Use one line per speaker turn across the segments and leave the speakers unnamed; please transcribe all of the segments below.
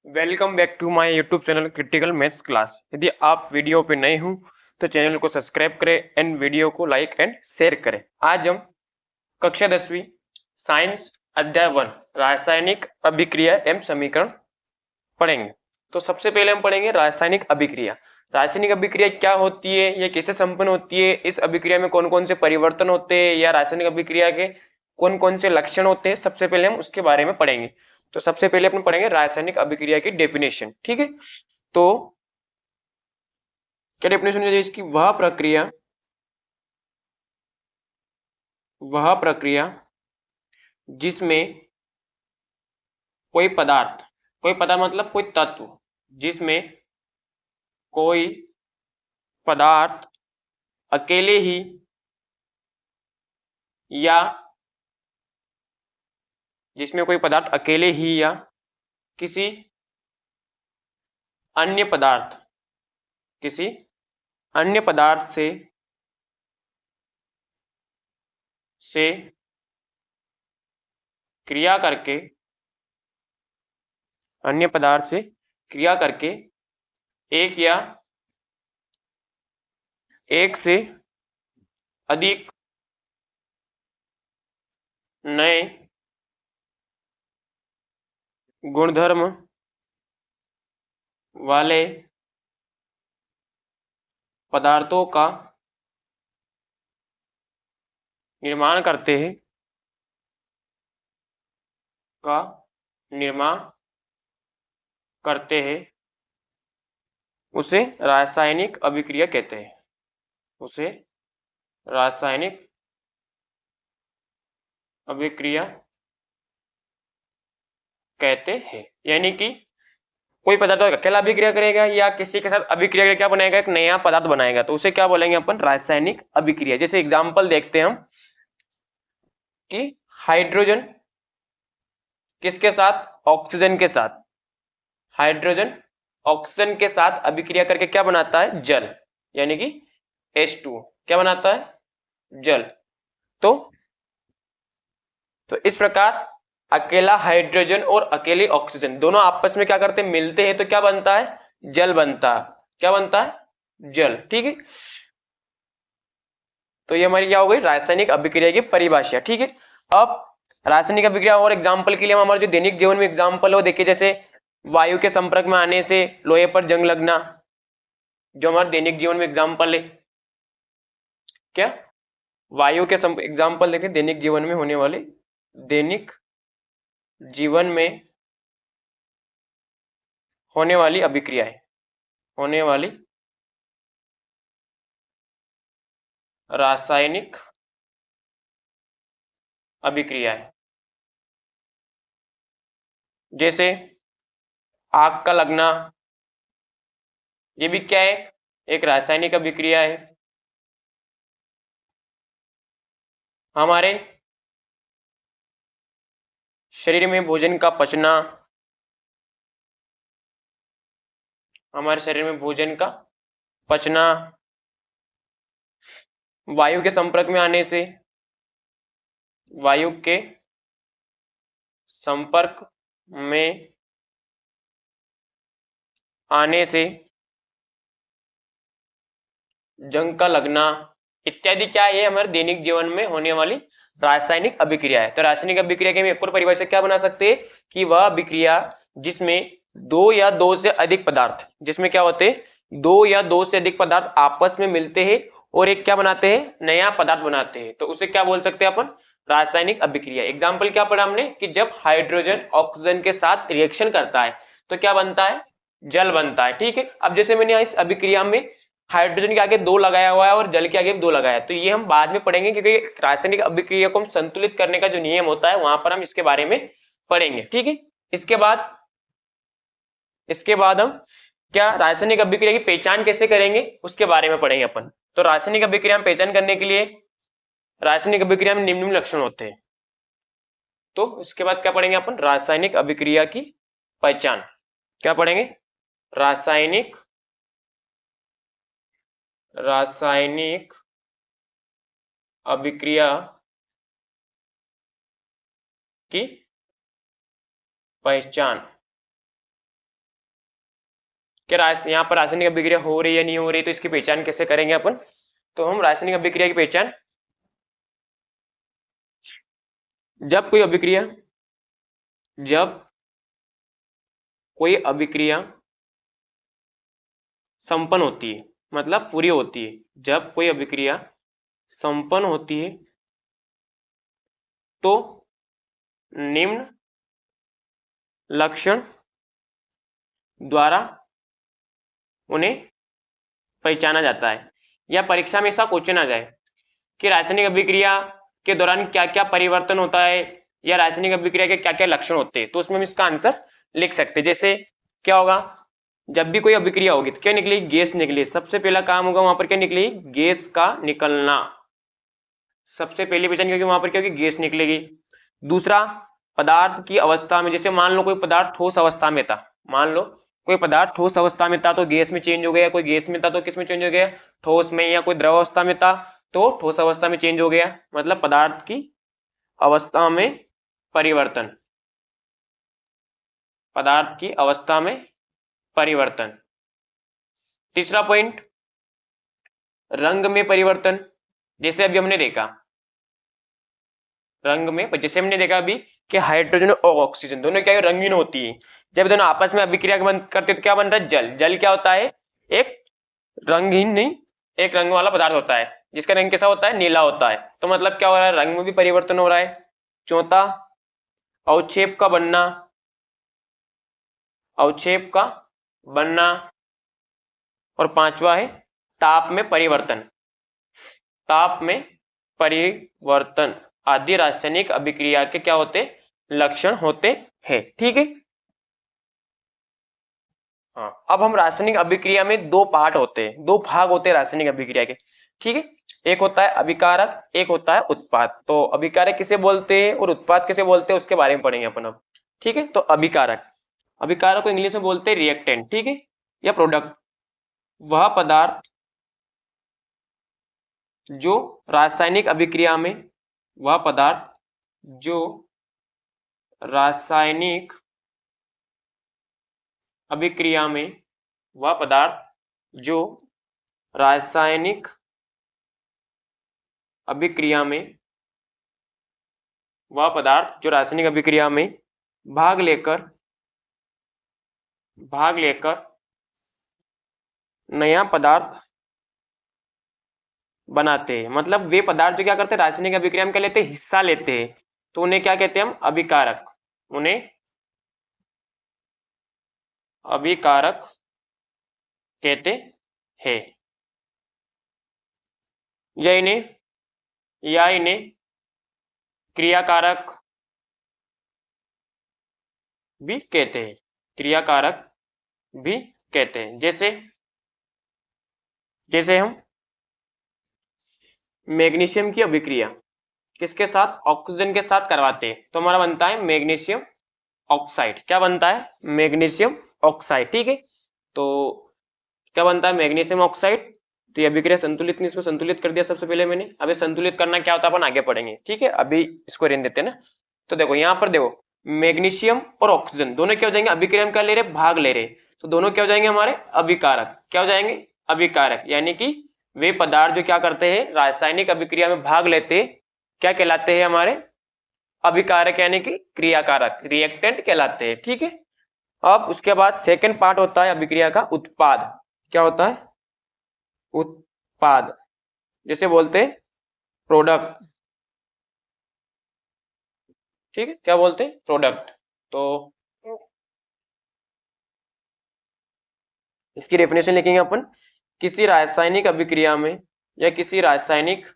Welcome back to my YouTube channel critical maths class. यदि आप video पे नए हो तो चैनल को सब्सक्राइब करें एंड वीडियो को लाइक एंड शेयर करें। आज हम कक्षा 10वीं साइंस अध्याय 1 रासायनिक अभिक्रिया एवं समीकरण पढ़ेंगे। तो सबसे पहले हम पढ़ेंगे रासायनिक अभिक्रिया। रासायनिक अभिक्रिया क्या होती है, यह कैसे संपन्न होती है, इस अभिक्रिया में कौन कौन से परिवर्तन होते हैं या रासायनिक अभिक्रिया के कौन कौन से लक्षण होते हैं, सबसे पहले हम उसके बारे में पढ़ेंगे। तो सबसे पहले अपन पढ़ेंगे रासायनिक अभिक्रिया की डेफिनेशन। ठीक है, तो क्या डेफिनेशन है इसकी? वह प्रक्रिया जिसमें कोई पदार्थ मतलब कोई तत्व, जिसमें कोई पदार्थ अकेले ही या किसी अन्य पदार्थ से क्रिया करके एक या एक से अधिक नए गुणधर्म वाले पदार्थों का निर्माण करते हैं उसे रासायनिक अभिक्रिया कहते हैं। यानी कि कोई पदार्थ अकेला अभिक्रिया करेगा या किसी के साथ अभिक्रिया करके क्या बनाएगा, एक नया पदार्थ बनाएगा, तो उसे क्या बोलेंगे अपन? रासायनिक अभिक्रिया। जैसे एग्जांपल देखते हैं हम कि हाइड्रोजन किसके साथ? ऑक्सीजन के साथ। हाइड्रोजन ऑक्सीजन के साथ अभिक्रिया करके क्या बनाता है? जल, यानी कि H2 क्या बनाता है? जल। तो इस प्रकार अकेला हाइड्रोजन और अकेली ऑक्सीजन दोनों आपस में क्या करते हैं? मिलते हैं, तो क्या बनता है? जल बनता है। क्या बनता है? जल। ठीक है, तो ये हमारी क्या हो गई? रासायनिक अभिक्रिया की परिभाषा। ठीक है, अब रासायनिक अभिक्रिया और एग्जाम्पल के लिए हम हमारे जो दैनिक जीवन में एग्जाम्पल हो देखिए, जैसे वायु के संपर्क में आने से लोहे पर जंग लगना, जो हमारे दैनिक जीवन में एग्जाम्पल है। क्या वायु के एग्जाम्पल देखें, दैनिक जीवन में होने वाले, दैनिक जीवन में होने वाली अभिक्रियाएं, होने वाली रासायनिक अभिक्रियाएं। जैसे आग का लगना, ये भी क्या है? एक रासायनिक अभिक्रिया है। हमारे शरीर में भोजन का पचना, हमारे शरीर में भोजन का पचना, वायु के संपर्क में आने से, वायु के संपर्क में आने से जंग का लगना इत्यादि क्या है? हमारे दैनिक जीवन में होने वाली रासायनिक अभिक्रिया है। तो रासायनिक अभिक्रिया के एक और परिभाषा क्या बना सकते हैं कि वह अभिक्रिया जिसमें दो या दो से अधिक पदार्थ, जिसमें क्या होते हैं? दो या दो से अधिक पदार्थ आपस में मिलते हैं और एक क्या बनाते हैं? नया पदार्थ बनाते हैं, तो उसे क्या बोल सकते हैं अपन? रासायनिक अभिक्रिया। एग्जाम्पल क्या पढ़ा हमने कि जब हाइड्रोजन ऑक्सीजन के साथ रिएक्शन करता है तो क्या बनता है? जल बनता है। ठीक है, अब जैसे मैंने इस अभिक्रिया में हाइड्रोजन के आगे 2 लगाया हुआ है और जल के आगे 2 लगाया है, तो ये हम बाद में पढ़ेंगे, क्योंकि रासायनिक अभिक्रिया को हम संतुलित करने का जो नियम होता है वहां पर हम इसके बारे में पढ़ेंगे। ठीक है, इसके बाद हम क्या रासायनिक अभिक्रिया की पहचान कैसे करेंगे उसके बारे में पढ़ेंगे अपन। तो रासायनिक अभिक्रिया में पहचान करने के लिए रासायनिक अभिक्रिया में निम्न लक्षण होते हैं। तो इसके बाद क्या पढ़ेंगे अपन? रासायनिक अभिक्रिया की पहचान। क्या पढ़ेंगे? रासायनिक अभिक्रिया की पहचान। कि यहाँ पर रासायनिक अभिक्रिया हो रही है नहीं हो रही, तो इसकी पहचान कैसे करेंगे अपन। तो हम रासायनिक अभिक्रिया की पहचान, जब कोई अभिक्रिया संपन्न होती है, मतलब पूरी होती है, जब कोई अभिक्रिया संपन्न होती है तो निम्न लक्षण द्वारा उन्हें पहचाना जाता है। या परीक्षा में ऐसा क्वेश्चन आ जाए कि रासायनिक अभिक्रिया के दौरान क्या क्या परिवर्तन होता है या रासायनिक अभिक्रिया के क्या क्या लक्षण होते हैं, तो उसमें हम इसका आंसर लिख सकते हैं। जैसे क्या होगा, जब भी कोई अभिक्रिया होगी तो क्या निकलेगी, गैस निकली। सबसे पहला काम होगा वहां पर क्या निकलेगी, गैस का निकलना, सबसे पहली पहचान, क्योंकि वहां पर क्या होगी, गैस निकलेगी। दूसरा, पदार्थ की अवस्था में, जैसे मान लो कोई पदार्थ ठोस अवस्था में था, मान लो कोई पदार्थ ठोस अवस्था में था तो गैस में चेंज हो गया, कोई गैस में था तो किस में चेंज हो गया, ठोस में, या कोई द्रव अवस्था में था तो ठोस अवस्था में चेंज हो गया, मतलब पदार्थ की अवस्था में परिवर्तन, पदार्थ की अवस्था में परिवर्तन। तीसरा पॉइंट, रंग में परिवर्तन। जैसे अभी हमने देखा रंग में, जैसे हमने देखा अभी कि हाइड्रोजन और ऑक्सीजन दोनों क्या रंगीन होती है, जब दोनों आपस में अभिक्रिया करते तो क्या बन रहा है, जल। जल क्या होता है, एक रंगहीन नहीं, एक रंग वाला पदार्थ होता है जिसका रंग कैसा होता है, नीला होता है। तो मतलब क्या हो रहा है, रंग में भी परिवर्तन हो रहा है। चौथा, अवक्षेप का बनना, अवक्षेप का बनना। और पांचवा है ताप में परिवर्तन, ताप में परिवर्तन आदि रासायनिक अभिक्रिया के क्या होते, लक्षण होते हैं। ठीक है, हाँ। अब हम रासायनिक अभिक्रिया में दो पार्ट होते हैं, दो भाग होते हैं रासायनिक अभिक्रिया के। ठीक है, एक होता है अभिकारक, एक होता है उत्पाद। तो अभिकारक किसे बोलते हैं और उत्पाद किसे बोलते हैं उसके बारे में पढ़ेंगे अपन अब। ठीक है, तो अभिकारक, अभिकारक को इंग्लिश में बोलते हैं रिएक्टेंट, ठीक है, या प्रोडक्ट। वह पदार्थ जो रासायनिक अभिक्रिया में, वह पदार्थ जो रासायनिक अभिक्रिया में, वह पदार्थ जो रासायनिक अभिक्रिया में, वह पदार्थ जो रासायनिक अभिक्रिया में भाग लेकर नया पदार्थ बनाते हैं। मतलब वे पदार्थ जो क्या करते हैं, रासायनिक अभिक्रिया में क्या लेते हैं, हिस्सा लेते हैं, तो उन्हें क्या कहते हैं हम, अभिकारक। उन्हें अभिकारक कहते हैं। या इन्हें क्रियाकारक भी कहते हैं, क्रियाकारक भी कहते हैं। जैसे हम मैग्नीशियम की अभिक्रिया किसके साथ, ऑक्सीजन के साथ करवाते हैं, तो हमारा बनता है मैग्नीशियम ऑक्साइड। क्या बनता है, मैग्नीशियम ऑक्साइड। ठीक है, तो क्या बनता है, मैग्नीशियम ऑक्साइड। तो ये अभिक्रिया संतुलित नहीं, इसको संतुलित कर दिया सबसे पहले मैंने। अभी संतुलित करना क्या होता है अपन आगे पढ़ेंगे। ठीक है, अभी इसको रहने देते हैं ना। तो देखो यहाँ पर देखो, मैग्नीशियम और ऑक्सीजन दोनों क्या हो जाएंगे, अभिक्रिया में क्या ले रहे, भाग ले रहे, तो दोनों क्या हो जाएंगे हमारे, अभिकारक। क्या हो जाएंगे, अभिकारक। यानी कि वे पदार्थ जो क्या करते हैं, रासायनिक अभिक्रिया में भाग लेते, क्या कहलाते हैं हमारे, अभिकारक, यानी कि क्रियाकारक, रिएक्टेंट कहलाते हैं। ठीक है, अब उसके बाद सेकंड पार्ट होता है अभिक्रिया का, उत्पाद। क्या होता है, उत्पाद, जैसे बोलते हैं प्रोडक्ट। ठीक है, क्या बोलते हैं, प्रोडक्ट। तो इसकी डेफिनेशन लिखेंगे अपन, किसी रासायनिक अभिक्रिया में या किसी रासायनिक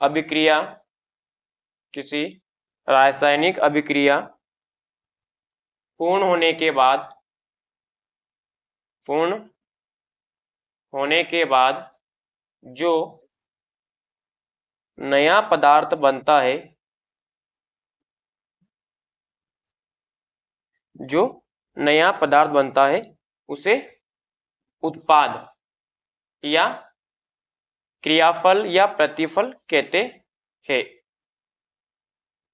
अभिक्रिया, किसी रासायनिक अभिक्रिया पूर्ण होने के बाद जो नया पदार्थ बनता है, जो नया पदार्थ बनता है उसे उत्पाद या क्रियाफल या प्रतिफल कहते हैं।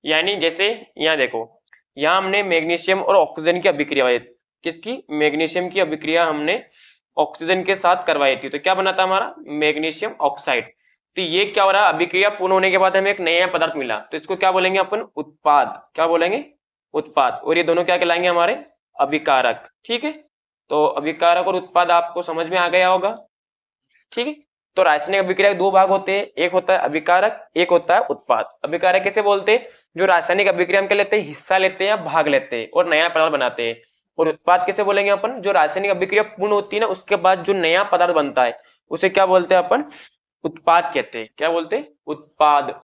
यानी जैसे यहाँ देखो, यहाँ हमने मैग्नीशियम और ऑक्सीजन की अभिक्रिया हुई, किसकी, मैग्नीशियम की अभिक्रिया हमने ऑक्सीजन के साथ करवाई थी, तो क्या बना था हमारा, मैग्नीशियम ऑक्साइड। तो ये क्या हो रहा है, अभिक्रिया पूर्ण होने के बाद हमें एक नया पदार्थ मिला, तो इसको क्या बोलेंगे अपन, उत्पाद, क्या बोलेंगे, उत्पाद। और ये दोनों क्या कहलाएंगे हमारे, अभिकारक। ठीक है, तो अभिकारक और उत्पाद आपको समझ में आ गया होगा। ठीक है, तो रासायनिक अभिक्रिया के दो भाग होते हैं, एक होता है अभिकारक, एक होता है उत्पाद। अभिकारक कैसे बोलते हैं, जो रासायनिक अभिक्रिया में क्या लेते हैं, हिस्सा लेते हैं या भाग लेते हैं और नया पदार्थ बनाते हैं। और उत्पाद कैसे बोलेंगे अपन, जो रासायनिक अभिक्रिया पूर्ण होती है ना, उसके बाद जो नया पदार्थ बनता है उसे क्या बोलते हैं अपन, उत्पाद कहते हैं। क्या बोलते हैं, उत्पाद।